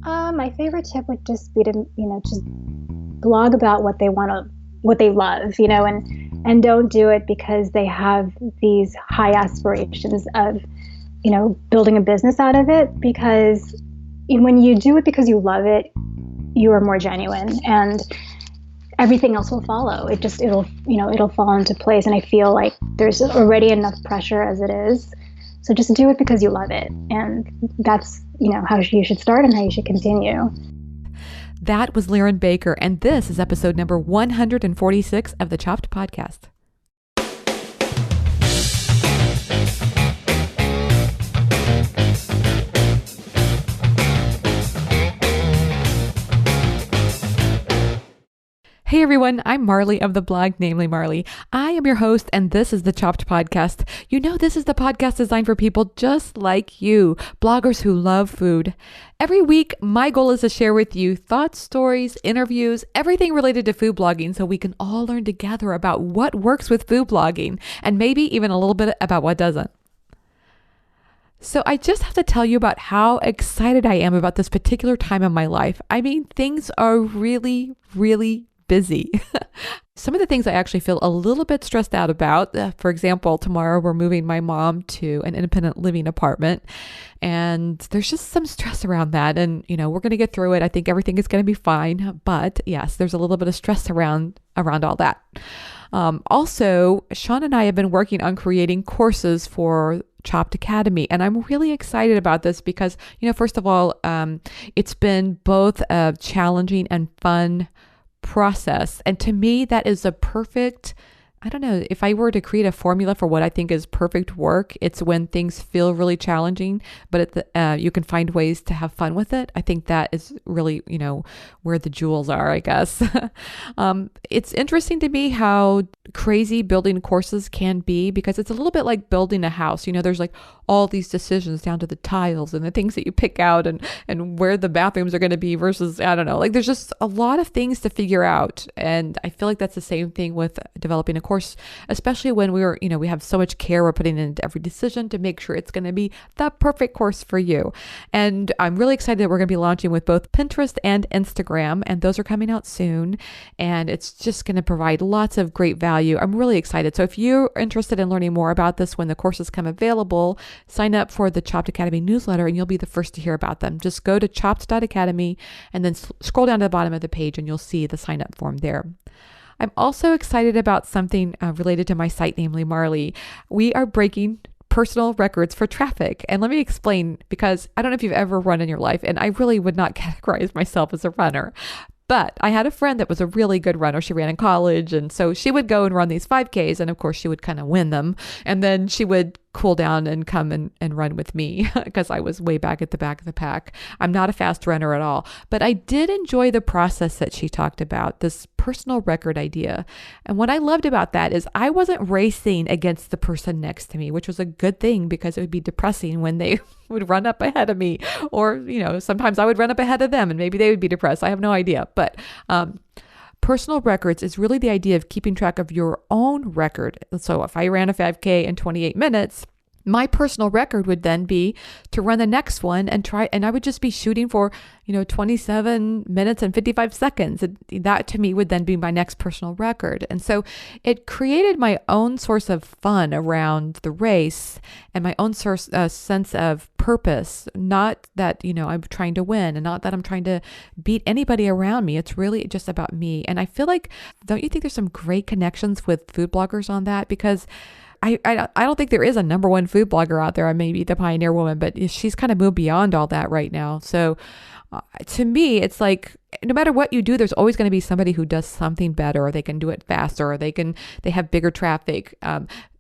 My favorite tip would just be to, just blog about what they love, and don't do it because they have these high aspirations of, building a business out of it. Because when you do it because you love it, you are more genuine, and everything else will follow. It'll fall into place. And I feel like there's already enough pressure as it is. So just do it because you love it. And that's, how you should start and how you should continue. That was Liren Baker, and this is episode number 146 of the Chopped Podcast. Hey everyone, I'm Marley of the blog Namely Marley. I am your host, and this is the Chopped Podcast. This is the podcast designed for people just like you, bloggers who love food. Every week, my goal is to share with you thoughts, stories, interviews, everything related to food blogging so we can all learn together about what works with food blogging and maybe even a little bit about what doesn't. So I just have to tell you about how excited I am about this particular time in my life. I mean, things are really, really busy. Some of the things I actually feel a little bit stressed out about, for example, tomorrow we're moving my mom to an independent living apartment, and there's just some stress around that. And, we're going to get through it. I think everything is going to be fine. But yes, there's a little bit of stress around all that. Also, Sean and I have been working on creating courses for Chopped Academy. And I'm really excited about this because, first of all, it's been both a challenging and fun process. And to me, that is a perfect, I don't know, if I were to create a formula for what I think is perfect work, it's when things feel really challenging, but you can find ways to have fun with it. I think that is really, where the jewels are, I guess. It's interesting to me how crazy building courses can be because it's a little bit like building a house. There's like all these decisions down to the tiles and the things that you pick out and where the bathrooms are going to be versus, I don't know, like there's just a lot of things to figure out. And I feel like that's the same thing with developing a course, especially when we have so much care we're putting into every decision to make sure it's going to be the perfect course for you. And I'm really excited that we're going to be launching with both Pinterest and Instagram, and those are coming out soon. And it's just going to provide lots of great value. I'm really excited. So if you're interested in learning more about this when the courses come available, sign up for the Chopped Academy newsletter and you'll be the first to hear about them. Just go to chopped.academy and then scroll down to the bottom of the page and you'll see the sign up form there. I'm also excited about something related to my site, namely Marley. We are breaking personal records for traffic. And let me explain, because I don't know if you've ever run in your life, and I really would not categorize myself as a runner. But I had a friend that was a really good runner. She ran in college. And so she would go and run these 5Ks. And of course, she would kind of win them. And then she would cool down and come and run with me because I was way back at the back of the pack. I'm not a fast runner at all. But I did enjoy the process that she talked about, this personal record idea. And what I loved about that is I wasn't racing against the person next to me, which was a good thing because it would be depressing when they would run up ahead of me. Or, sometimes I would run up ahead of them and maybe they would be depressed. I have no idea. But personal records is really the idea of keeping track of your own record. So if I ran a 5K in 28 minutes, my personal record would then be to run the next one and I would just be shooting for, 27 minutes and 55 seconds. That to me would then be my next personal record. And so it created my own source of fun around the race and my own sense of purpose. Not that, I'm trying to win and not that I'm trying to beat anybody around me. It's really just about me. And I feel like, don't you think there's some great connections with food bloggers on that? Because I don't think there is a number one food blogger out there. I may be the pioneer woman, but she's kind of moved beyond all that right now. So to me, it's like no matter what you do, there's always going to be somebody who does something better, or they can do it faster, or they have bigger traffic.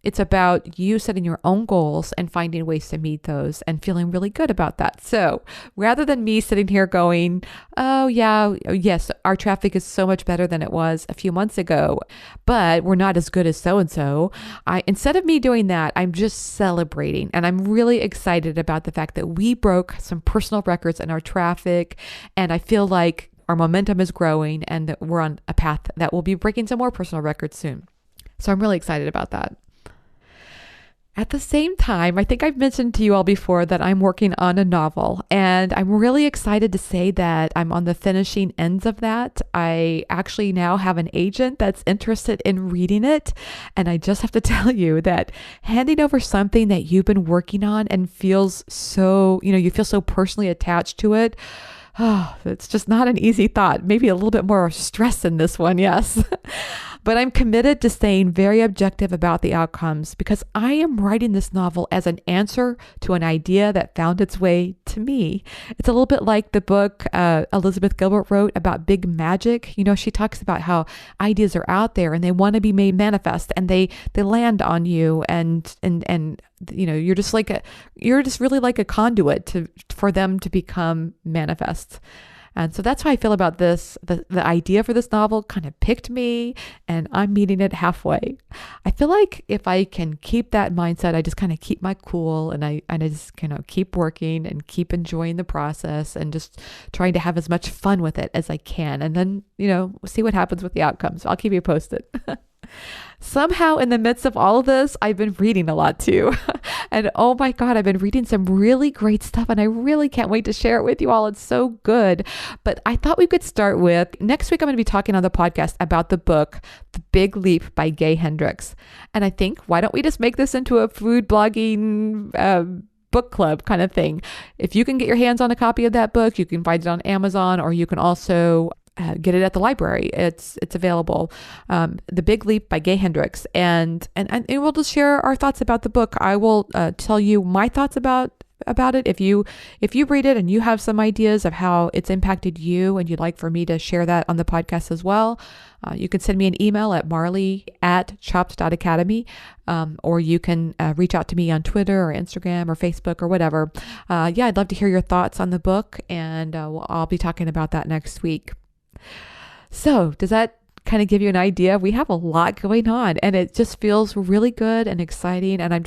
It's about you setting your own goals and finding ways to meet those and feeling really good about that. So rather than me sitting here going, oh yeah, yes, our traffic is so much better than it was a few months ago, but we're not as good as so-and-so. Instead of me doing that, I'm just celebrating. And I'm really excited about the fact that we broke some personal records in our traffic. And I feel like our momentum is growing and that we're on a path that will be breaking some more personal records soon. So I'm really excited about that. At the same time, I think I've mentioned to you all before that I'm working on a novel, and I'm really excited to say that I'm on the finishing ends of that. I actually now have an agent that's interested in reading it, and I just have to tell you that handing over something that you've been working on and feels so, you feel so personally attached to it. Oh, it's just not an easy thought. Maybe a little bit more stress in this one, yes. But I'm committed to staying very objective about the outcomes because I am writing this novel as an answer to an idea that found its way to me. It's a little bit like the book Elizabeth Gilbert wrote about big magic. She talks about how ideas are out there and they want to be made manifest, and they land on you, and you're just really like a conduit for them to become manifest. And so that's how I feel about this. The idea for this novel kind of picked me, and I'm meeting it halfway. I feel like if I can keep that mindset, I just kind of keep my cool, and I just keep working and keep enjoying the process and just trying to have as much fun with it as I can. And then, see what happens with the outcomes. I'll keep you posted. Somehow in the midst of all of this, I've been reading a lot too. And oh my God, I've been reading some really great stuff, and I really can't wait to share it with you all. It's so good. But I thought we could start with, next week I'm going to be talking on the podcast about the book, The Big Leap by Gay Hendricks. And I think, why don't we just make this into a food blogging book club kind of thing? If you can get your hands on a copy of that book, you can find it on Amazon, or you can also get it at the library. It's available. The Big Leap by Gay Hendricks. And we'll just share our thoughts about the book. I will tell you my thoughts about it. If you read it and you have some ideas of how it's impacted you and you'd like for me to share that on the podcast as well, you can send me an email at marley@chopped.academy, or you can reach out to me on Twitter or Instagram or Facebook or whatever. I'd love to hear your thoughts on the book, and I'll be talking about that next week. So does that kind of give you an idea? We have a lot going on, and it just feels really good and exciting. And I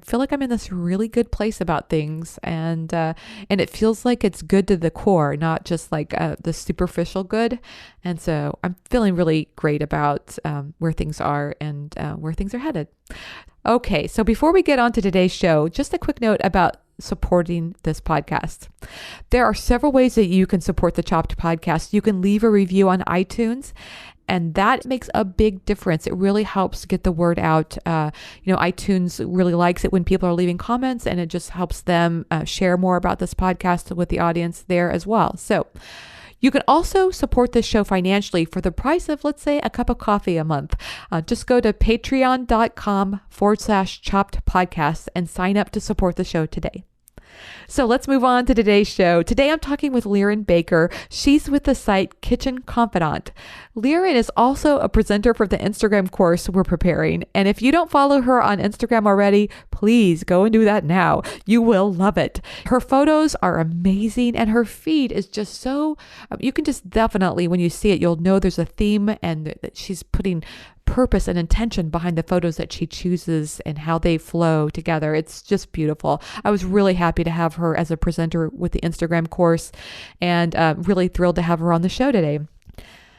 feel like I'm in this really good place about things, and it feels like it's good to the core, not just like the superficial good. And so I'm feeling really great about where things are and where things are headed. Okay, so before we get on to today's show, just a quick note about supporting this podcast. There are several ways that you can support the Chopped podcast. You can leave a review on iTunes, and that makes a big difference. It really helps get the word out. iTunes really likes it when people are leaving comments, and it just helps them share more about this podcast with the audience there as well. So you can also support this show financially for the price of, let's say, a cup of coffee a month. Just go to patreon.com/chopped podcast and sign up to support the show today. So let's move on to today's show. Today I'm talking with Liren Baker. She's with the site Kitchen Confidante. Liren is also a presenter for the Instagram course we're preparing. And if you don't follow her on Instagram already, please go and do that now. You will love it. Her photos are amazing, and her feed is just so, you can just definitely, when you see it, you'll know there's a theme, and that she's putting purpose and intention behind the photos that she chooses and how they flow together. It's just beautiful. I was really happy to have her as a presenter with the Instagram course, and really thrilled to have her on the show today.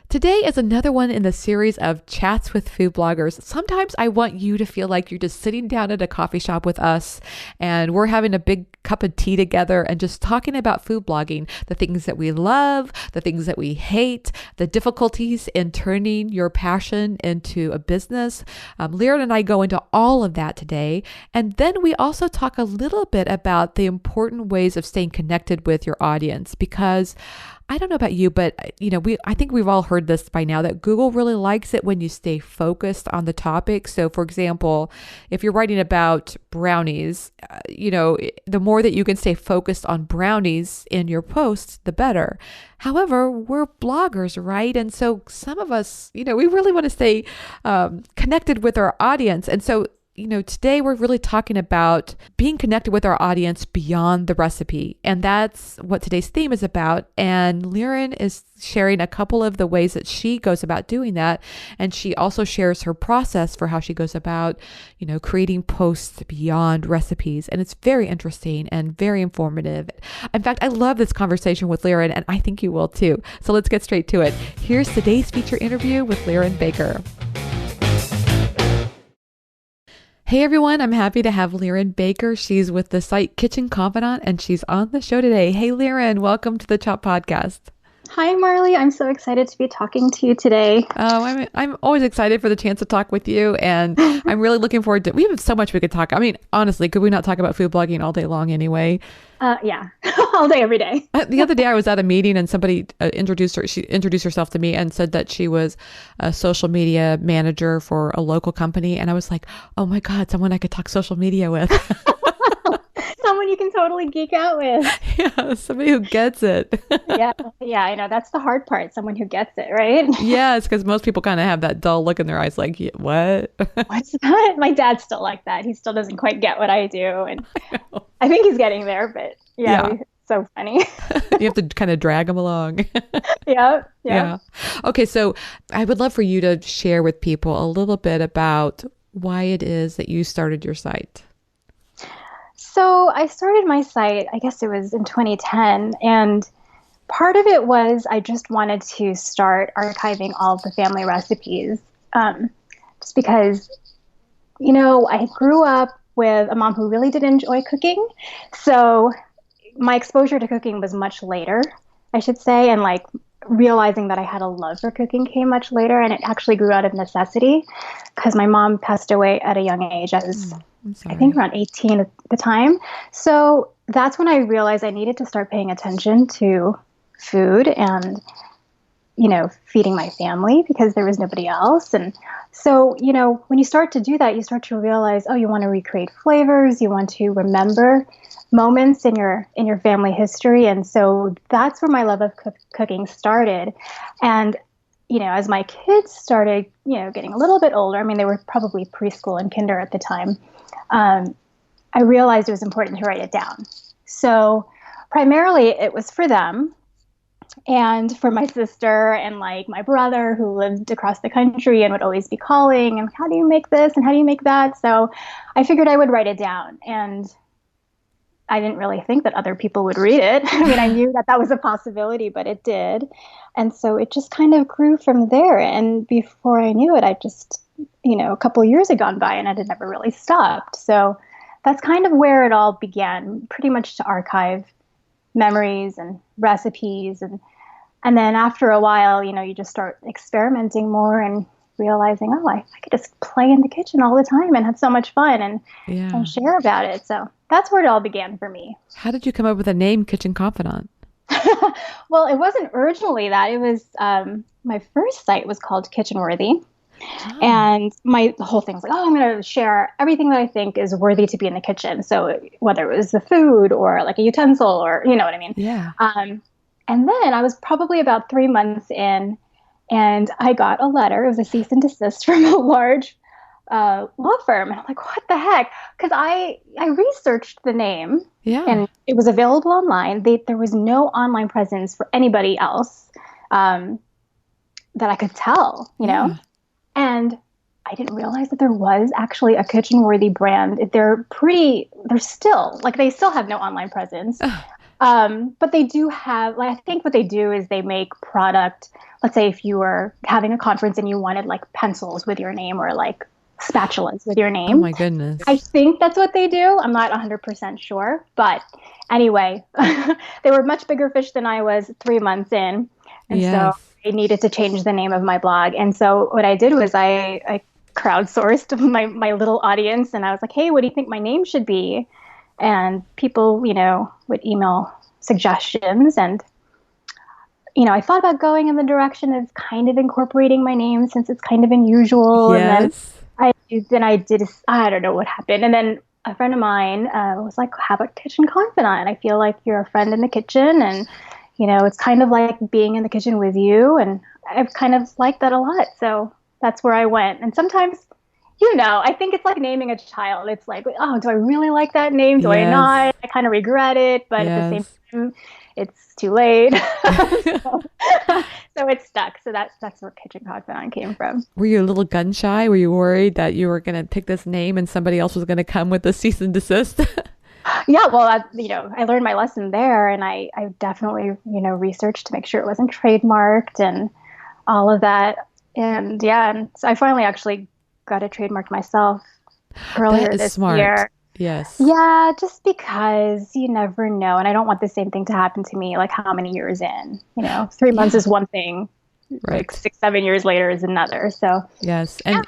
Today is another one in the series of chats with food bloggers. Sometimes I want you to feel like you're just sitting down at a coffee shop with us, and we're having a big cup of tea together and just talking about food blogging, the things that we love, the things that we hate, the difficulties in turning your passion into a business. Liren and I go into all of that today. And then we also talk a little bit about the important ways of staying connected with your audience, because I don't know about you, but I think we've all heard this by now, that Google really likes it when you stay focused on the topic. So for example, if you're writing about brownies, the more that you can stay focused on brownies in your posts, the better. However, we're bloggers, right? And so some of us, we really want to stay connected with our audience. And so today we're really talking about being connected with our audience beyond the recipe. And that's what today's theme is about. And Liren is sharing a couple of the ways that she goes about doing that. And she also shares her process for how she goes about, creating posts beyond recipes. And it's very interesting and very informative. In fact, I love this conversation with Liren, and I think you will too. So let's get straight to it. Here's today's feature interview with Liren Baker. Hey everyone, I'm happy to have Liren Baker. She's with the site Kitchen Confidant and she's on the show today. Hey Liren, welcome to the Chop Podcast. Hi, Marley. I'm so excited to be talking to you today. Oh, I'm always excited for the chance to talk with you, and I'm really looking forward to. We have so much we could talk. I mean, honestly, could we not talk about food blogging all day long anyway? Yeah, all day, every day. The other day, I was at a meeting, and somebody introduced her. She introduced herself to me and said that she was a social media manager for a local company, and I was like, "Oh my God, someone I could talk social media with." Someone you can totally geek out with. Yeah, somebody who gets it. Yeah, I know. That's the hard part. Someone who gets it, right? Yes, because most people kind of have that dull look in their eyes, like, "What? What's that?" My dad's still like that. He still doesn't quite get what I do, and I think he's getting there. But yeah. It's so funny. You have to kind of drag them along. Yeah. Okay, so I would love for you to share with people a little bit about why it is that you started your site. So I started my site, I guess it was in 2010, and part of it was I just wanted to start archiving all of the family recipes, just because, I grew up with a mom who really did enjoy cooking, so my exposure to cooking was much later, I should say, and like realizing that I had a love for cooking came much later, and it actually grew out of necessity because my mom passed away at a young age. I think around 18 at the time. So that's when I realized I needed to start paying attention to food and, feeding my family because there was nobody else. And so, when you start to do that, you start to realize, oh, you want to recreate flavors, you want to remember moments in your family history. And so that's where my love of cooking started. And as my kids started, getting a little bit older, I mean, they were probably preschool and kinder at the time, I realized it was important to write it down. So primarily it was for them and for my sister and like my brother who lived across the country and would always be calling and how do you make this and how do you make that? So I figured I would write it down, and I didn't really think that other people would read it. I mean, I knew that was a possibility, but it did. And so it just kind of grew from there. And before I knew it, I just, a couple of years had gone by and it had never really stopped. So that's kind of where it all began, pretty much to archive memories and recipes. And then after a while, you just start experimenting more and realizing, oh, I could just play in the kitchen all the time and have so much fun and share about it. So that's where it all began for me. How did you come up with the name Kitchen Confidant? Well, it wasn't originally that. It was my first site was called Kitchen Worthy. Oh. And the whole thing was like, I'm going to share everything that I think is worthy to be in the kitchen. So whether it was the food or like a utensil or, you know what I mean? Yeah. And then I was probably about 3 months in, and I got a letter. It was a cease and desist from a large law firm. And I'm like, what the heck? Because I researched the name, and it was available online. There was no online presence for anybody else that I could tell, know. And I didn't realize that there was actually a Kitchen Worthy brand. They still have no online presence. But they do have, I think what they do is they make product. Let's say if you were having a conference and you wanted like pencils with your name or like spatulas with your name. Oh my goodness. I think that's what they do. I'm not 100% sure. But anyway, they were much bigger fish than I was 3 months in. And so I needed to change the name of my blog. And so what I did was I crowdsourced my little audience, and I was like, hey, what do you think my name should be? And people, would email suggestions. And, I thought about going in the direction of kind of incorporating my name since it's kind of unusual. Yes. And then I don't know what happened. And then a friend of mine was like, how about Kitchen Confidant? I feel like you're a friend in the kitchen. And, it's kind of like being in the kitchen with you. And I've kind of liked that a lot. So that's where I went. And sometimes, I think it's like naming a child. It's like, oh, do I really like that name? Do I not? I kind of regret it, but at the same time, it's too late. So it's stuck. So that's where Kitchen Confidant came from. Were you a little gun shy? Were you worried that you were going to pick this name and somebody else was going to come with a cease and desist? Yeah, well, I learned my lesson there, and I definitely, researched to make sure it wasn't trademarked and all of that. And so I finally actually got it trademarked myself earlier That is this smart. year. Yes. Yeah, just because you never know. And I don't want the same thing to happen to me, like how many years in? 3 months Yeah. is one thing, like Right. 6, 7 years later is another. So, Yes. And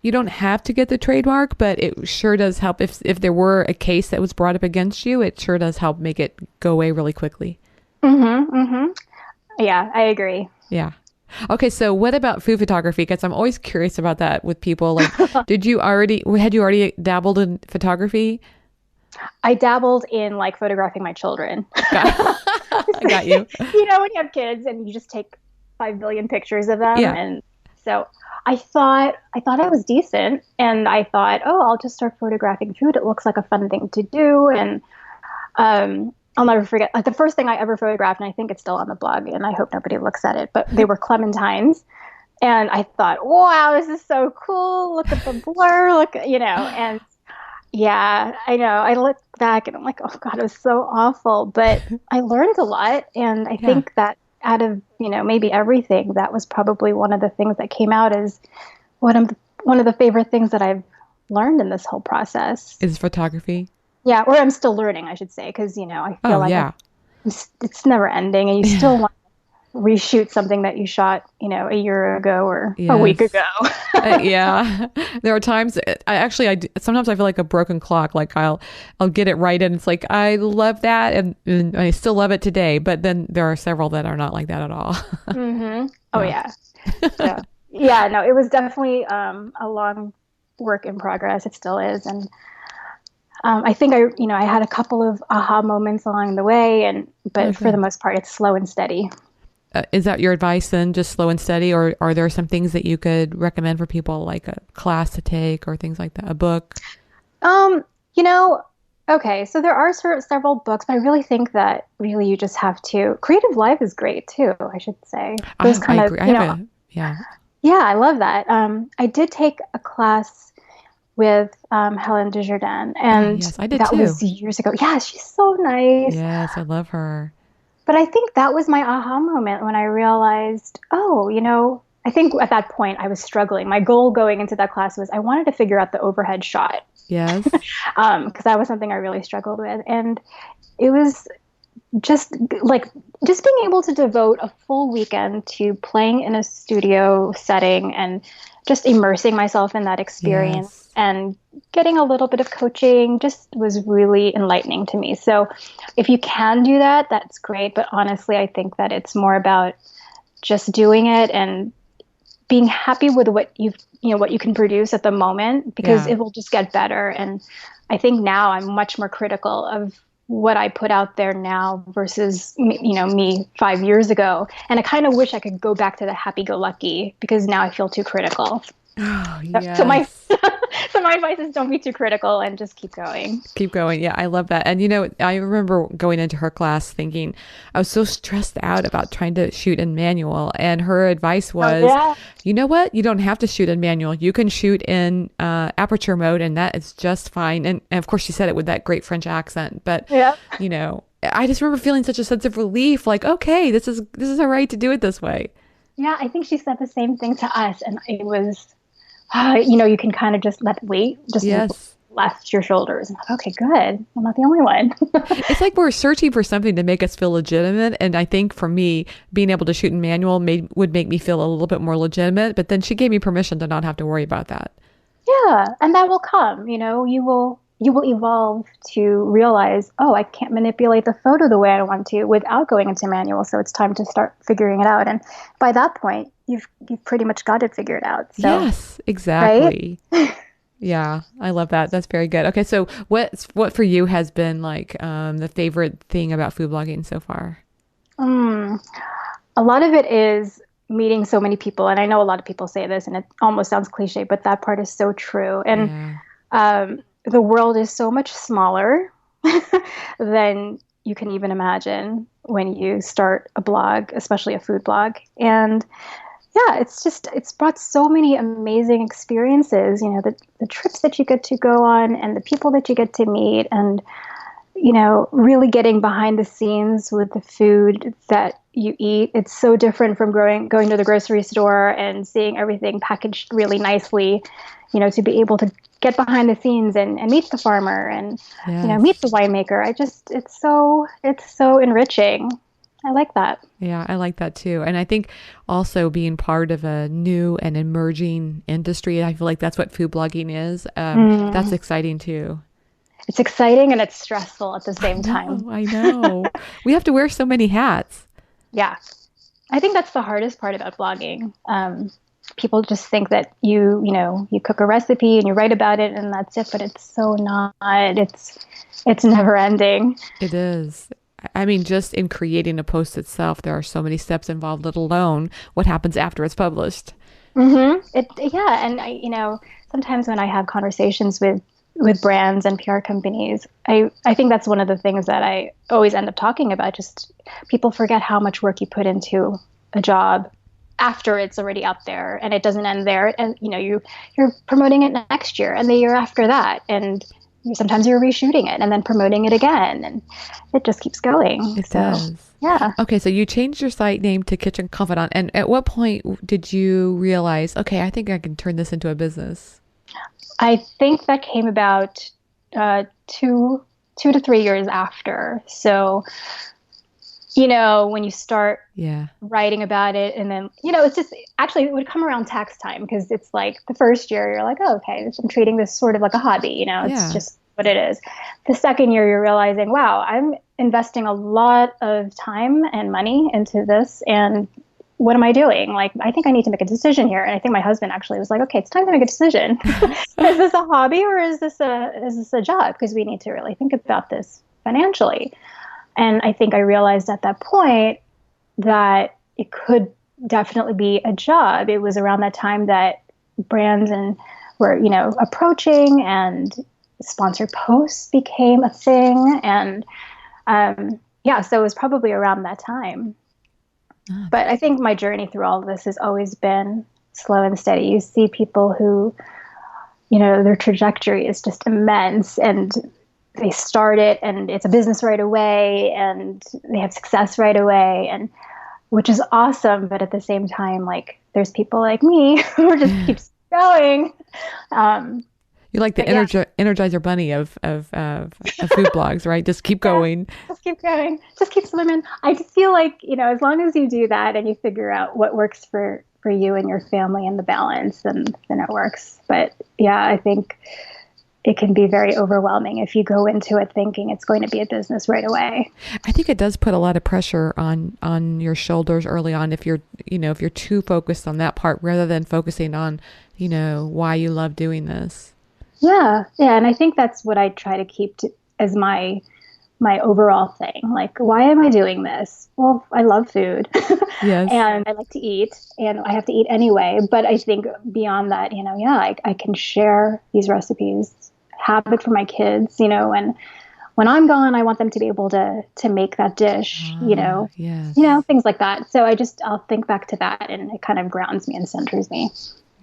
you don't have to get the trademark, but it sure does help if there were a case that was brought up against you, it sure does help make it go away really quickly. mm-hmm. Yeah, I agree. Yeah. Okay, so what about food photography? Because I'm always curious about that with people. Like, had you already dabbled in photography? I dabbled in like photographing my children. Got, I got you. When you have kids and you just take 5 billion pictures of them, Yeah. and so I thought I was decent, and I thought, oh, I'll just start photographing food. It looks like a fun thing to do, and I'll never forget. Like the first thing I ever photographed, and I think it's still on the blog, and I hope nobody looks at it, but they were clementines. And I thought, wow, this is so cool. Look at the blur. And yeah, I know. I look back and I'm like, oh God, it was so awful. But I learned a lot. And I Yeah. think that out of, maybe everything, that was probably one of the things that came out as one of the favorite things that I've learned in this whole process. Is photography? Yeah, or I'm still learning, I should say, because, I feel Oh, like yeah. it's never ending and you still want to reshoot something that you shot, a year ago or a week Yes. ago. Yeah, there are times sometimes I feel like a broken clock. Like I'll get it right, and it's like I love that, and I still love it today. But then there are several that are not like that at all. Mm-hmm. Oh, Yeah. yeah. So, yeah, no, it was definitely a long work in progress. It still is. And I think I had a couple of aha moments along the way, Oh, but for the good. most part, it's slow and steady. Is that your advice then? Just slow and steady, or are there some things that you could recommend for people, like a class to take or things like that? A book? Um, you know, okay, so there are several books, but I really think that really you just have to. Creative Life is great too, I should say. Those I kind of, agree. I have yeah. yeah, I love that. I did take a class with Helen Desjardins, Oh and yes, I did that too. was years ago. Yeah, she's so nice. Yes, I love her. But I think that was my aha moment when I realized, oh, I think at that point I was struggling. My goal going into that class was I wanted to figure out the overhead shot Yes. because that was something I really struggled with. And it was just like just being able to devote a full weekend to playing in a studio setting and just immersing myself in that experience Yes. and getting a little bit of coaching just was really enlightening to me. So if you can do that, that's great. But honestly, I think that it's more about just doing it and being happy with what you can produce at the moment because Yeah. it will just get better. And I think now I'm much more critical of what I put out there now versus me 5 years ago. And I kind of wish I could go back to the happy-go-lucky because now I feel too critical. Oh, So my yes. so my advice is don't be too critical and just keep going. Keep going. Yeah, I love that. And I remember going into her class thinking I was so stressed out about trying to shoot in manual. And her advice Oh was, yeah. you know what? You don't have to shoot in manual. You can shoot in aperture mode, and that is just fine. And of course, she said it with that great French accent. But Yeah. I just remember feeling such a sense of relief. Like, okay, this is all right to do it this way. Yeah, I think she said the same thing to us and it was you can kind of just let weight just Yes. left your shoulders. And I'm like, okay, good. I'm not the only one. It's like we're searching for something to make us feel legitimate. And I think for me, being able to shoot in manual would make me feel a little bit more legitimate. But then she gave me permission to not have to worry about that. Yeah, and that will come. You will evolve to realize, oh, I can't manipulate the photo the way I want to without going into manual. So it's time to start figuring it out. And by that point, you've pretty much got it figured out. So, Yes, right? exactly. Yeah, I love that. That's very good. Okay, so what for you has been like the favorite thing about food blogging so far? Mm, a lot of it is meeting so many people. And I know a lot of people say this and it almost sounds cliche, but that part is so true. And Yeah. the world is so much smaller than you can even imagine when you start a blog, especially a food blog. And yeah, it's brought so many amazing experiences, the trips that you get to go on and the people that you get to meet. And really getting behind the scenes with the food that you eat. It's so different from going to the grocery store and seeing everything packaged really nicely, to be able to get behind the scenes and meet the farmer and, meet the Yes. winemaker. It's so enriching. I like that. Yeah, I like that too. And I think also being part of a new and emerging industry, I feel like that's what food blogging is. That's Mm. exciting too. It's exciting and it's stressful at the I same time. know, I know. We have to wear so many hats. Yeah. I think that's the hardest part about blogging. People just think that you cook a recipe and you write about it and that's it, but it's so not. It's never ending. It is. I mean, just in creating a post itself, there are so many steps involved, let alone what happens after it's published. Yeah, and sometimes when I have conversations with brands and PR companies, I think that's one of the things that I always end up talking about. Just people forget how much work you put into a job after it's already out there, and it doesn't end there. And you're promoting it next year and the year after that, and sometimes you're reshooting it and then promoting it again, and it just keeps going. It So does. yeah. Okay, so you changed your site name to Kitchen Confidant. And at what point did you realize, okay, I think I can turn this into a business? I think that came about 2 to 3 years after. So, when you start Yeah. writing about it, and then, it's just actually it would come around tax time because it's like the first year you're like, oh, okay, I'm treating this sort of like a hobby. It's Yeah. just what it is. The second year you're realizing, wow, I'm investing a lot of time and money into this, and what am I doing? Like, I think I need to make a decision here. And I think my husband actually was like, okay, it's time to make a decision. Is this a hobby or is this a job? Because we need to really think about this financially. And I think I realized at that point that it could definitely be a job. It was around that time that brands and were, approaching, and sponsored posts became a thing. And yeah, so it was probably around that time. Ah, But I think my journey through all of this has always been slow and steady. You see people who, their trajectory is just immense, and they start it and it's a business right away and they have success right away, and which is awesome. But at the same time, like, there's people like me who just keeps going. Um, you're like the but yeah, energizer bunny of food blogs, right? Just keep yeah, going. just keep going, just keep swimming. I just feel like, as long as you do that and you figure out what works for you and your family and the balance, then it works. But yeah, I think it can be very overwhelming if you go into it thinking it's going to be a business right away. I think it does put a lot of pressure on your shoulders early on if you're too focused on that part rather than focusing on, why you love doing this. Yeah, yeah, and I think that's what I try to keep as my overall thing. Like, why am I doing this? Well, I love food Yes. and I like to eat, and I have to eat anyway. But I think beyond that, yeah, I can share these recipes, have it for my kids, and when I'm gone, I want them to be able to make that dish, Ah, yes. things like that. So I'll think back to that, and it kind of grounds me and centers me.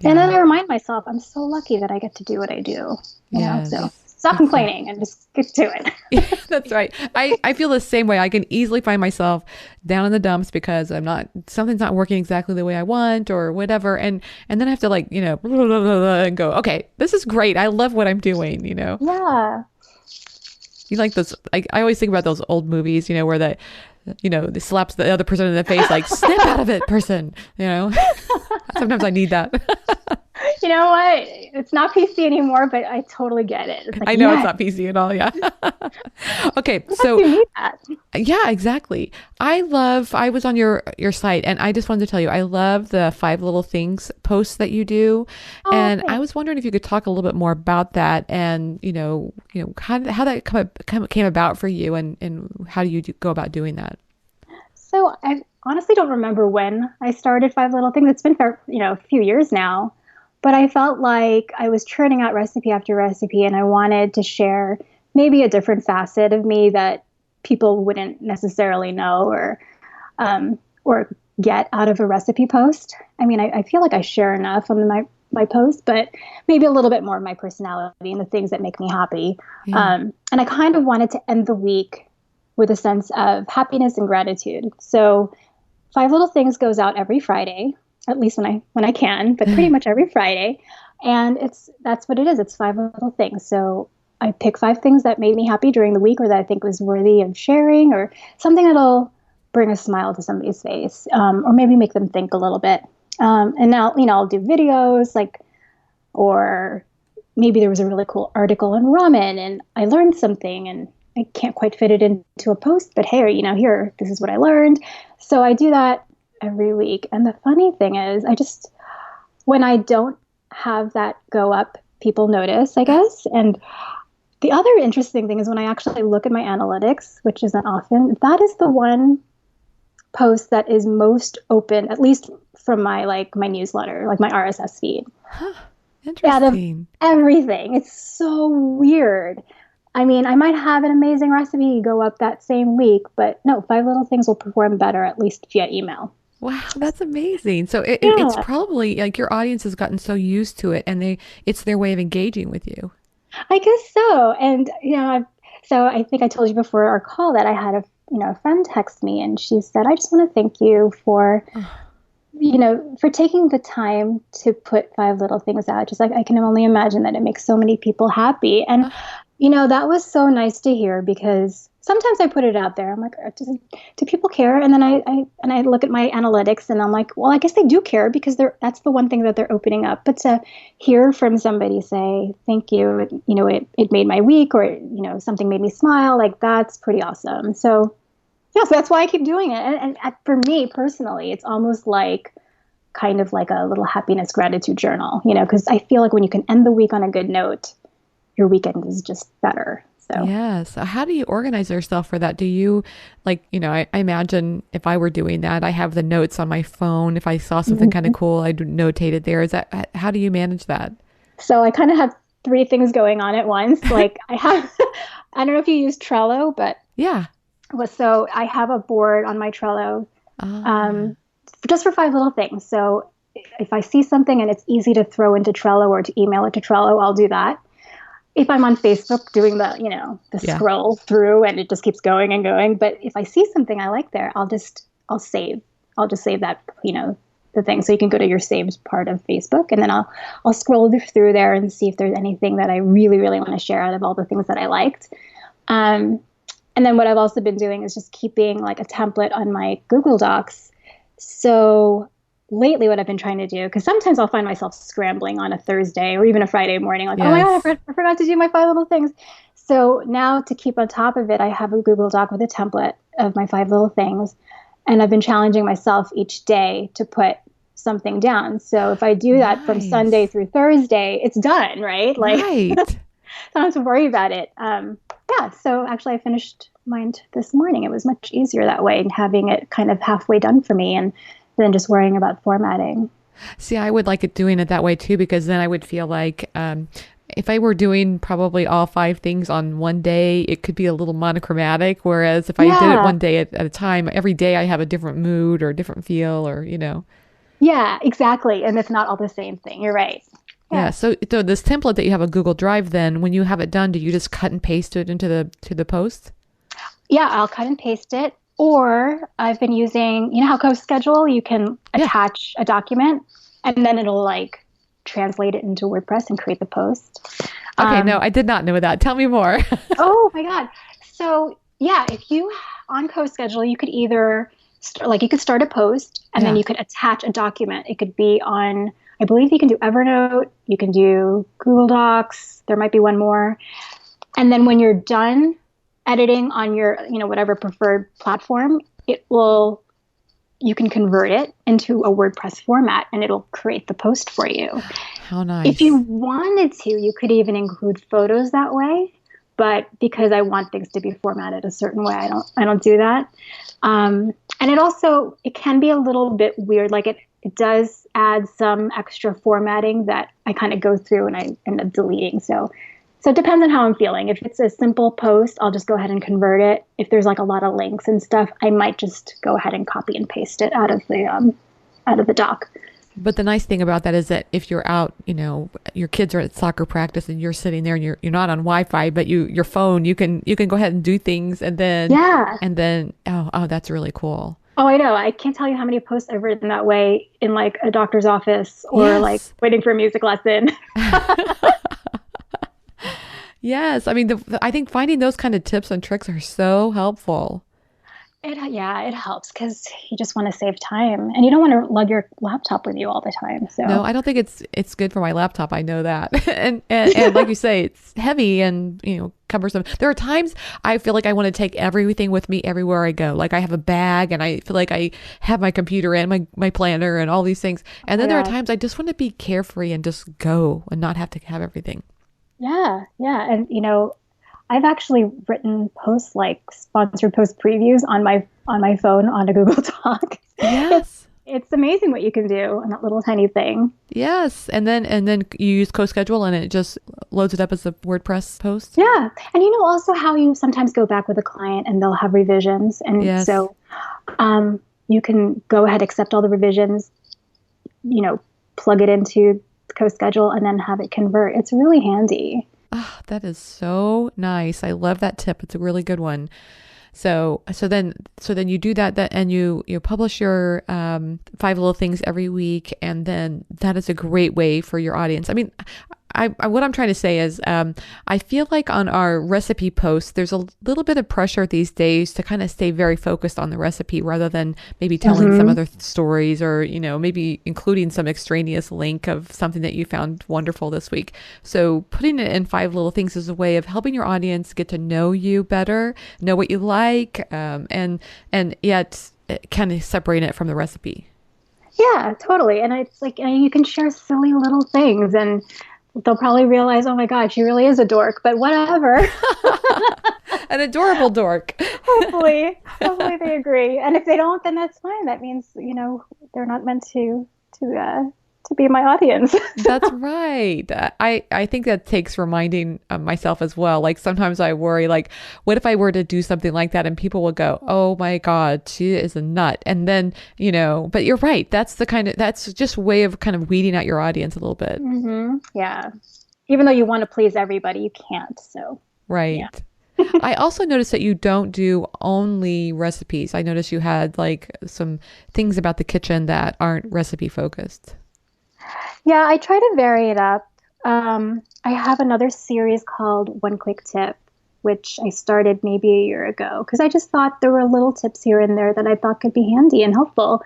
And then Yeah. I remind myself, I'm so lucky that I get to do what I do, so Yes. stop Exactly. complaining and just get to it. Yeah, that's right. I feel the same way. I can easily find myself down in the dumps because something's not working exactly the way I want or whatever. And then I have to blah, blah, blah, blah, and go, okay, this is great. I love what I'm doing. Yeah. You like those, I always think about those old movies, where they slaps the other person in the face, like snip out of it, person. Sometimes I need that. You know what? It's not PC anymore, but I totally get it. It's like, I know it's yes, not PC at all. Yeah. Okay. sometimes So you need that. yeah, exactly. I was on your site and I just wanted to tell you, I love the 5 little things posts that you do. Oh, And I thanks. was wondering if you could talk a little bit more about that and, how that came about for you and how do you go about doing that? So I honestly don't remember when I started Five Little Things. It's been for, a few years now, but I felt like I was churning out recipe after recipe, and I wanted to share maybe a different facet of me that people wouldn't necessarily know or get out of a recipe post. I mean, I feel like I share enough on my posts, but maybe a little bit more of my personality and the things that make me happy. Yeah. And I kind of wanted to end the week with a sense of happiness and gratitude. So Five Little Things goes out every Friday, at least when I can, but pretty much every Friday. And that's what it is. It's Five Little Things. So I pick five things that made me happy during the week or that I think was worthy of sharing or something that'll bring a smile to somebody's face, or maybe make them think a little bit. And now, I'll do videos or maybe there was a really cool article on ramen and I learned something and I can't quite fit it into a post, but hey, here, this is what I learned. So I do that every week. And the funny thing is, when I don't have that go up, people notice, I guess. And the other interesting thing is when I actually look at my analytics, which isn't often, that is the one post that is most open, at least from my newsletter, like my RSS feed. Huh. Interesting. Out of everything. It's so weird. I mean, I might have an amazing recipe go up that same week, but no, Five Little Things will perform better, at least via email. Wow, that's amazing. So it's probably like your audience has gotten so used to it and it's their way of engaging with you. I guess so. And, so I think I told you before our call that I had a friend text me and she said, I just want to thank you for, for taking the time to put Five Little Things out. Just like I can only imagine that it makes so many people happy. And that was so nice to hear because sometimes I put it out there. I'm like, do people care? And then I look at my analytics and I'm like, well, I guess they do care because that's the one thing that they're opening up. But to hear from somebody say, thank you, it made my week or, something made me smile, like that's pretty awesome. So yeah, so that's why I keep doing it. And for me personally, it's almost like kind of like a little happiness gratitude journal, because I feel like when you can end the week on a good note, your weekend is just better. So yes. How do you organize yourself for that? Do you I imagine if I were doing that, I have the notes on my phone. If I saw something kind of cool, I'd notate it there. How do you manage that? So I kind of have three things going on at once. Like I don't know if you use Trello, but yeah. So I have a board on my Trello, just for Five Little Things. So if I see something and it's easy to throw into Trello or to email it to Trello, I'll do that. If I'm on Facebook doing the scroll through and it just keeps going and going. But if I see something I like there, I'll save that, the thing. So you can go to your saved part of Facebook and then I'll scroll through there and see if there's anything that I really, really want to share out of all the things that I liked. And then what I've also been doing is just keeping like a template on my Google Docs. So lately what I've been trying to do, because sometimes I'll find myself scrambling on a Thursday or even a Friday morning, like, yes. Oh my God, I forgot to do my Five Little Things. So now to keep on top of it, I have a Google Doc with a template of my Five Little Things. And I've been challenging myself each day to put something down. So if I do that from Sunday through Thursday, it's done, right? Right. I don't have to worry about it. So actually I finished mine this morning. It was much easier that way and having it kind of halfway done for me and than just worrying about formatting. See, I would like it doing it that way too, because then I would feel like if I were doing probably all five things on one day, it could be a little monochromatic. Whereas if I did it one day at a time, every day I have a different mood or a different feel or, Yeah, exactly. And it's not all the same thing. You're right. Yeah. So this template that you have a Google Drive, then when you have it done, do you just cut and paste it into the post? Yeah, I'll cut and paste it. Or I've been using, how CoSchedule, you can attach a document and then it'll translate it into WordPress and create the post. Okay, no, I did not know that. Tell me more. Oh my God. So yeah, if you, on CoSchedule, you could either, you could start a post and then you could attach a document. It could be on, I believe you can do Evernote, you can do Google Docs, there might be one more. And then when you're done editing on your, whatever preferred platform, you can convert it into a WordPress format and it'll create the post for you. How nice. If you wanted to, you could even include photos that way, but because I want things to be formatted a certain way, I don't do that. And it can be a little bit weird. It does add some extra formatting that I kind of go through and I end up deleting. So it depends on how I'm feeling. If it's a simple post, I'll just go ahead and convert it. If there's a lot of links and stuff, I might just go ahead and copy and paste it out of the doc. But the nice thing about that is that if you're out, your kids are at soccer practice and you're sitting there and you're not on Wi-Fi, but your phone, you can go ahead and do things Yeah. and then that's really cool. Oh, I know. I can't tell you how many posts I've written that way in like a doctor's office or like Yes. waiting for a music lesson. Yes. I mean, I think finding those kind of tips and tricks are so helpful. Yeah, it helps because you just want to save time and you don't want to lug your laptop with you all the time. No, So, I don't think it's good for my laptop. I know that. And like you say, it's heavy and, cumbersome. There are times I feel like I want to take everything with me everywhere I go. Like I have a bag and I feel like I have my computer and my planner and all these things. And oh then my there are gosh. times I just want to be carefree and just go and not have to have everything. Yeah, yeah. And I've actually written posts like sponsored post previews on my phone on a Google Doc. It's Yes. it's amazing what you can do on that little tiny thing. Yes. And then you use CoSchedule and it just loads it up as a WordPress post. Yeah. And also how you sometimes go back with a client and they'll have revisions. And Yes. so you can go ahead, accept all the revisions, plug it into CoSchedule and then have it convert. It's really handy. Ah, that is so nice. I love that tip. It's a really good one. So then you do that and you publish your five little things every week, and then that is a great way for your audience. I mean, what I'm trying to say is I feel like on our recipe posts, there's a little bit of pressure these days to kind of stay very focused on the recipe rather than maybe telling some other stories or, maybe including some extraneous link of something that you found wonderful this week. So putting it in five little things is a way of helping your audience get to know you better, know what you like, and yet kind of separating it from the recipe. Yeah, totally. And it's like you can share silly little things and they'll probably realize, oh my God, she really is a dork, but whatever. An adorable dork. Hopefully they agree. And if they don't, then that's fine. That means, they're not meant to be my audience. That's right. I think that takes reminding myself as well. Like sometimes I worry, like, what if I were to do something like that and people will go, oh my God, she is a nut. And then, but you're right. That's just a way of kind of weeding out your audience a little bit. Yeah. Even though you want to please everybody, you can't. So, Right. yeah. I also noticed that you don't do only recipes. I noticed you had like some things about the kitchen that aren't recipe focused. Yeah, I try to vary it up. I have another series called One Quick Tip, which I started maybe a year ago because I just thought there were little tips here and there that I thought could be handy and helpful.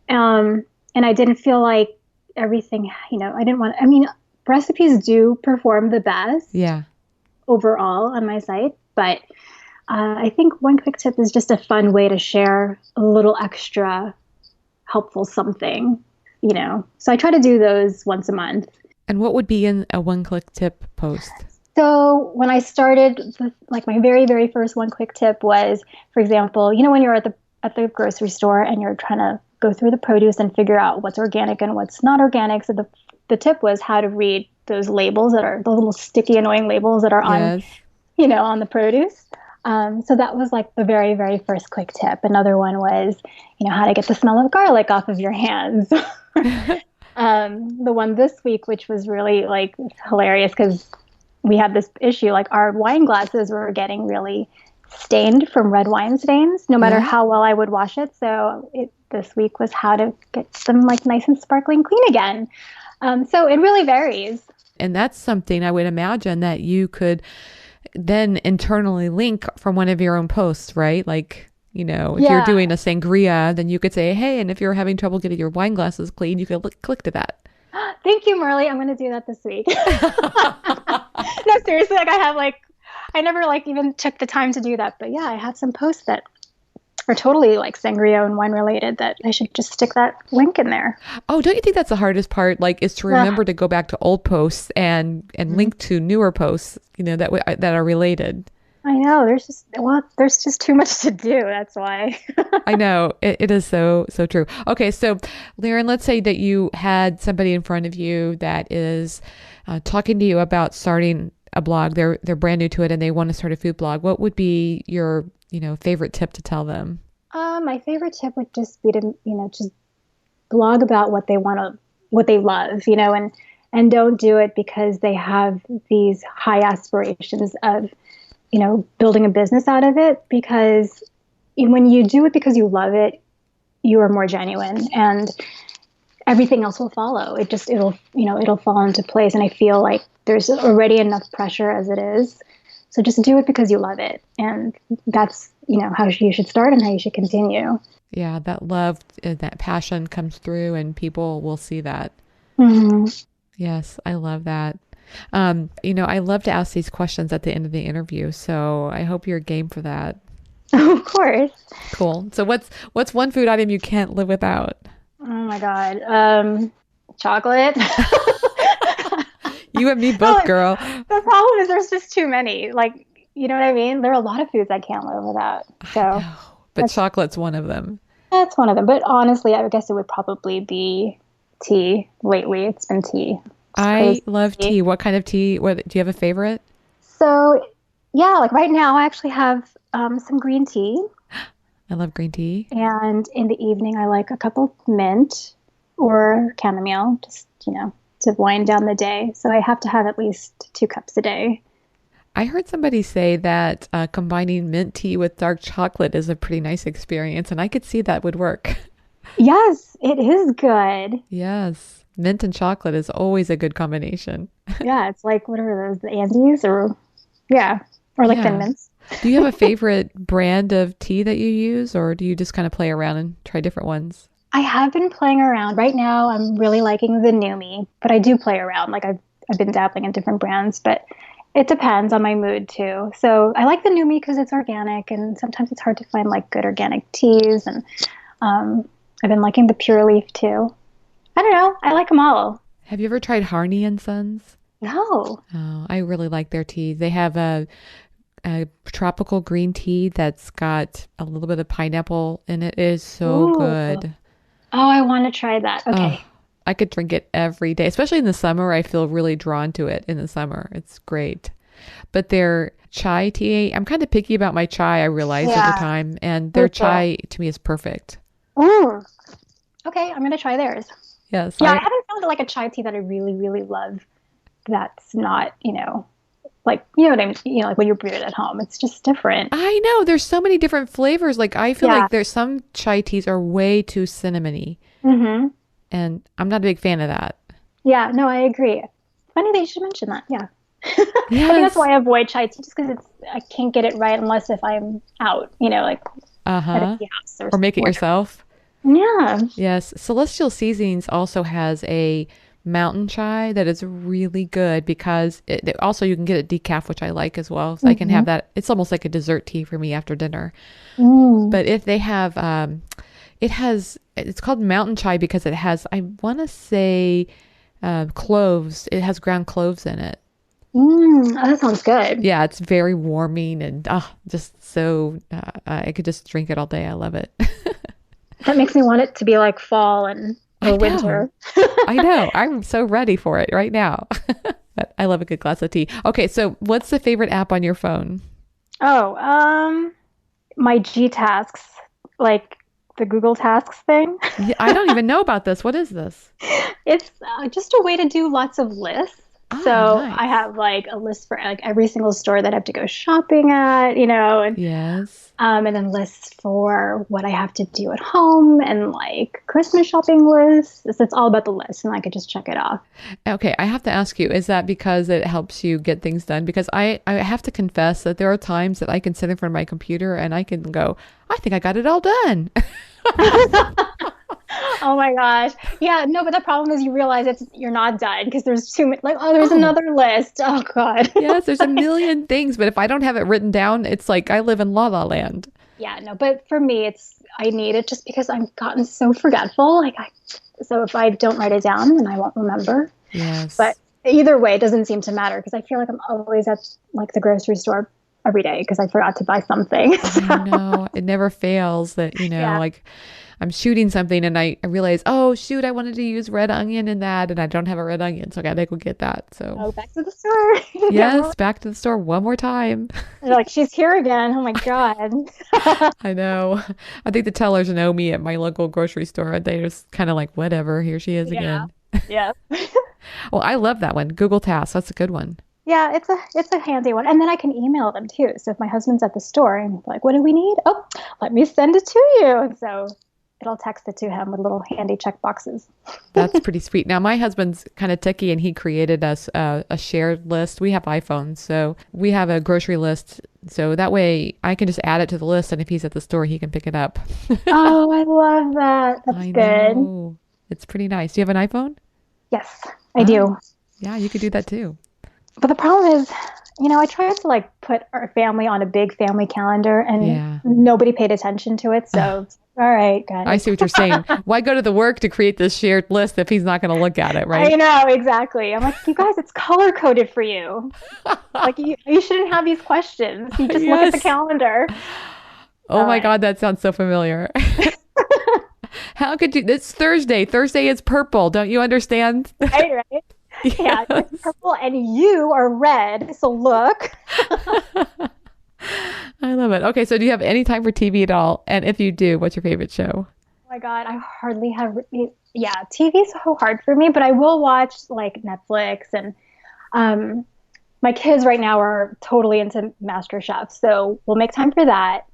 And I didn't feel like everything, I mean, recipes do perform the best Yeah. overall on my site, but I think One Quick Tip is just a fun way to share a little extra helpful something. So I try to do those once a month. And what would be in a one-click tip post? So when I started, like my very, very first One Quick Tip was, for example, when you're at the grocery store and you're trying to go through the produce and figure out what's organic and what's not organic. So the tip was how to read those labels that are the little sticky, annoying labels that are on, Yes. on the produce. So that was like the very, very first quick tip. Another one was, how to get the smell of garlic off of your hands. The one this week, which was really like hilarious because we had this issue, like our wine glasses were getting really stained from red wine stains, no matter Yeah. how well I would wash it. So this week was how to get them like nice and sparkling clean again. So it really varies. And that's something I would imagine that you could then internally link from one of your own posts, right? Like, if you're Yeah. doing a sangria, then you could say, hey, and if you're having trouble getting your wine glasses clean, you could click to that. Thank you, Marley. I'm going to do that this week. No, seriously, I never even took the time to do that. But yeah, I have some posts that are totally like sangria and wine related that I should just stick that link in there. Oh, don't you think that's the hardest part? Like, is to remember to go back to old posts and link to newer posts, that are related. I know there's just too much to do. That's why. I know it is so true. Okay, so Liren, let's say that you had somebody in front of you that is talking to you about starting a blog. They're brand new to it and they want to start a food blog. What would be your favorite tip to tell them? My favorite tip would just be to just blog about what they want to, what they love, and don't do it because they have these high aspirations of, building a business out of it. Because when you do it because you love it, you are more genuine, and everything else will follow. It'll fall into place. And I feel like there's already enough pressure as it is. So just do it because you love it. And that's, how you should start and how you should continue. Yeah, that love, that passion comes through and people will see that. Mm-hmm. Yes, I love that. I love to ask these questions at the end of the interview, so I hope you're game for that. Of course. Cool. So what's one food item you can't live without? Oh my God. Chocolate. You and me both, girl. The problem is there's just too many. Like, you know what I mean? There are a lot of foods I can't live without. So, but chocolate's one of them. That's one of them. But honestly, I guess it would probably be tea. Lately, it's been tea. I love tea. What kind of tea? Do you have a favorite? So, yeah, like right now I actually have some green tea. I love green tea. And in the evening, I like a cup of mint or chamomile, just, to wind down the day. So I have to have at least 2 cups a day. I heard somebody say that combining mint tea with dark chocolate is a pretty nice experience, and I could see that would work. Yes, it is good. Yes. Mint and chocolate is always a good combination. Yeah, it's like, what are those, the Andes or like Thin Mints. Do you have a favorite brand of tea that you use, or do you just kind of play around and try different ones? I have been playing around. Right now, I'm really liking the Numi, but I do play around. Like I've been dabbling in different brands, but it depends on my mood too. So I like the Numi because it's organic, and sometimes it's hard to find like good organic teas. And I've been liking the Pure Leaf too. I don't know. I like them all. Have you ever tried Harney and Sons? No. Oh, I really like their tea. They have a tropical green tea that's got a little bit of pineapple in it. It is so good. Oh, I want to try that. Okay. Oh, I could drink it every day, especially in the summer. I feel really drawn to it in the summer. It's great. But their chai tea, I'm kind of picky about my chai, I realize over time. And their chai to me is perfect. Mm. Okay, I'm going to try theirs. Yes. Yeah, I haven't found like a chai tea that I really, really love that's not, like, what I mean, like when you brew it at home, it's just different. I know. There's so many different flavors. Like I feel like there's some chai teas are way too cinnamony. Mm-hmm. And I'm not a big fan of that. Yeah, no, I agree. Funny that you should mention that. Yeah. Yes. I think that's why I avoid chai tea, just because I can't get it right unless if I'm out, like at a tea house or make it yourself. Yeah. Yes. Celestial Seasonings also has a mountain chai that is really good because also you can get it decaf, which I like as well. So I can have that. It's almost like a dessert tea for me after dinner. But if they have, it's called mountain chai because it has, I want to say, cloves. It has ground cloves in it. Oh, that sounds good. Yeah, it's very warming and just so, I could just drink it all day. I love it. That makes me want it to be like fall and winter. I know. I'm so ready for it right now. But I love a good glass of tea. Okay, so what's the favorite app on your phone? Oh, my G Tasks, like the Google Tasks thing. I don't even know about this. What is this? It's just a way to do lots of lists. So nice. I have like a list for like every single store that I have to go shopping at, and yes, and then lists for what I have to do at home and like Christmas shopping lists. It's all about the list, and I could just check it off. Okay, I have to ask you: is that because it helps you get things done? Because I have to confess that there are times that I can sit in front of my computer and I can go, I think I got it all done. Oh my gosh. Yeah, no, but the problem is you realize you're not done because there's too many, like, there's another list. Oh God. Yes, there's a million things, but if I don't have it written down, it's like I live in La La Land. Yeah, no, but for me, I need it just because I've gotten so forgetful. So if I don't write it down, then I won't remember. Yes. But either way, it doesn't seem to matter because I feel like I'm always at like the grocery store every day because I forgot to buy something. I know. It never fails that, Yeah. like I'm shooting something and I realize, oh, shoot, I wanted to use red onion in that and I don't have a red onion. So I got to go get that. So, Oh, back to the store. Get more. yes, back to the store one more time. They're like, she's here again. Oh my God. I know. I think the tellers know me at my local grocery store. They just kind of like, whatever, here she is Yeah. again. Yeah. Well, I love that one. Google Tasks. That's a good one. Yeah, it's a handy one. And then I can email them too. So if my husband's at the store and like, what do we need? Oh, let me send it to you. And so it'll text it to him with little handy check boxes. That's pretty sweet. Now, my husband's kind of techie and he created us a shared list. We have iPhones, so we have a grocery list. So that way I can just add it to the list. And if he's at the store, he can pick it up. Oh, I love that. That's I good. know. It's pretty nice. Do you have an iPhone? Yes, I do. Yeah, you could do that too. But the problem is, I tried to like put our family on a big family calendar and Yeah. nobody paid attention to it. So, all right, guys. I see what you're saying. Why go to the work to create this shared list if he's not going to look at it, right? I know, exactly. I'm like, you guys, it's color coded for you. Like, you shouldn't have these questions. You just look at the Yes. calendar. Oh All my right. God, that sounds so familiar. How could you? It's Thursday. Thursday is purple. Don't you understand? Right, right. Yeah, it's Yes. purple and you are red. So look. I love it. Okay, so do you have any time for TV at all? And if you do, what's your favorite show? Oh my God, I hardly have. Yeah, TV's so hard for me, but I will watch like Netflix and my kids right now are totally into MasterChef, so we'll make time for that.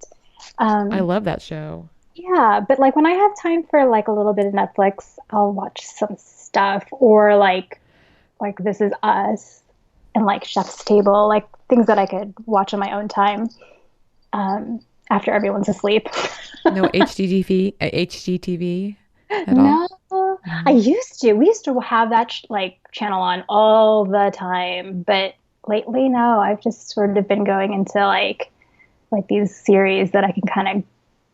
I Um, love that show. yeah, but like when I have time for like a little bit of Netflix, I'll watch some stuff or like This Is Us and like Chef's Table, like things that I could watch on my own time after everyone's asleep. No HGTV at all? No, I No. used to. We used to have that like channel on all the time, but lately, no. I've just sort of been going into like these series that I can kind of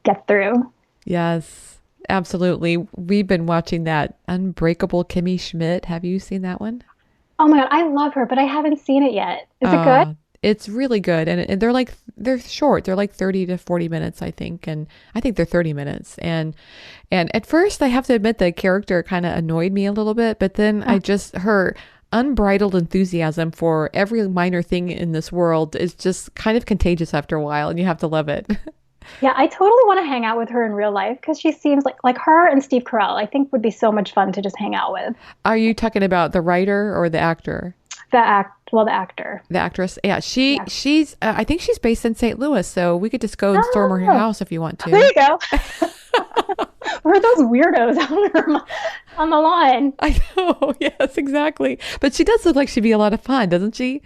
get through. Yes, absolutely. We've been watching that Unbreakable Kimmy Schmidt. Have you seen that one? Oh my God, I love her, but I haven't seen it yet. Is it good? It's really good. And they're short. They're like 30 to 40 minutes, I think. And I think they're 30 minutes. And at first I have to admit the character kind of annoyed me a little bit, but then her unbridled enthusiasm for every minor thing in this world is just kind of contagious after a while, and you have to love it. Yeah, I totally want to hang out with her in real life because she seems like her and Steve Carell, I think would be so much fun to just hang out with. Are you talking about the writer or the actor? The actor. The actress? Yeah, Yeah. she's I think she's based in St. Louis, so we could just go and storm her Oh, house if you want there to. you go. Where are those weirdos on the lawn? I know. Yes, exactly. But she does look like she'd be a lot of fun, doesn't she?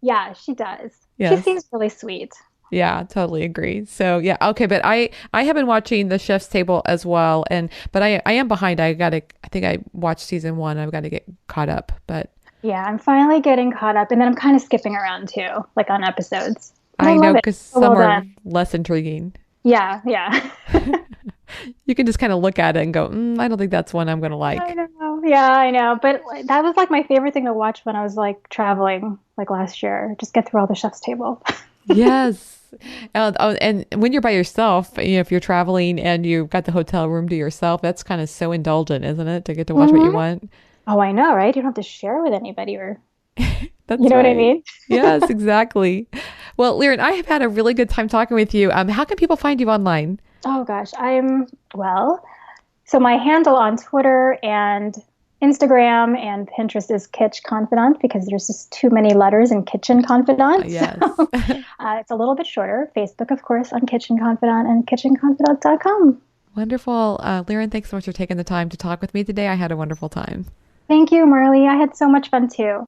Yeah, she does. She Yes. seems really sweet. Yeah, totally agree. So yeah, okay, but I have been watching The Chef's Table as well, but I am behind. I think I watched season 1. I've got to get caught up, but Yeah, I'm finally getting caught up, and then I'm kind of skipping around too, like on episodes. But I I know love it. because So some well are done. less intriguing. Yeah, yeah. You can just kind of look at it and go, I don't think that's one I'm going to I like. know. Yeah, I know. But like, that was like my favorite thing to watch when I was like traveling, like last year. Just get through all the chef's table. Yes. And when you're by yourself, if you're traveling and you've got the hotel room to yourself, that's kind of so indulgent, isn't it? To get to watch what you Hmm. want. Oh, I know, right? You don't have to share with anybody or you That's know what I right. mean? Yes, exactly. Well, Liren, I have had a really good time talking with you. How can people find you online? Oh gosh, so my handle on Twitter and Instagram and Pinterest is Kitchen Confidant because there's just too many letters in Kitchen Confidant. Yes. So it's a little bit shorter. Facebook, of course, on Kitchen Confidant and kitchenconfidant.com. Wonderful. Liren, thanks so much for taking the time to talk with me today. I had a wonderful time. Thank you, Marley. I had so much fun too.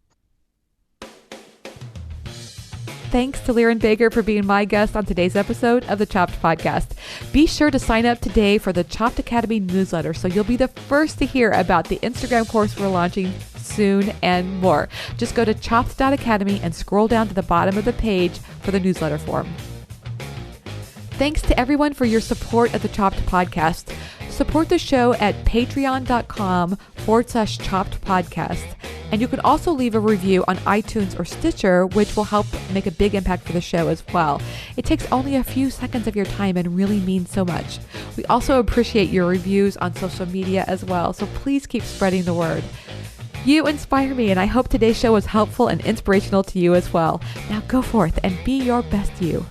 Thanks to Liren Baker for being my guest on today's episode of the Chopped Podcast. Be sure to sign up today for the Chopped Academy newsletter so you'll be the first to hear about the Instagram course we're launching soon and more. Just go to chopped.academy and scroll down to the bottom of the page for the newsletter form. Thanks to everyone for your support of the Chopped Podcast. Support the show at patreon.com/Chopped Podcast. And you can also leave a review on iTunes or Stitcher, which will help make a big impact for the show as well. It takes only a few seconds of your time and really means so much. We also appreciate your reviews on social media as well, so please keep spreading the word. You inspire me, and I hope today's show was helpful and inspirational to you as well. Now go forth and be your best you.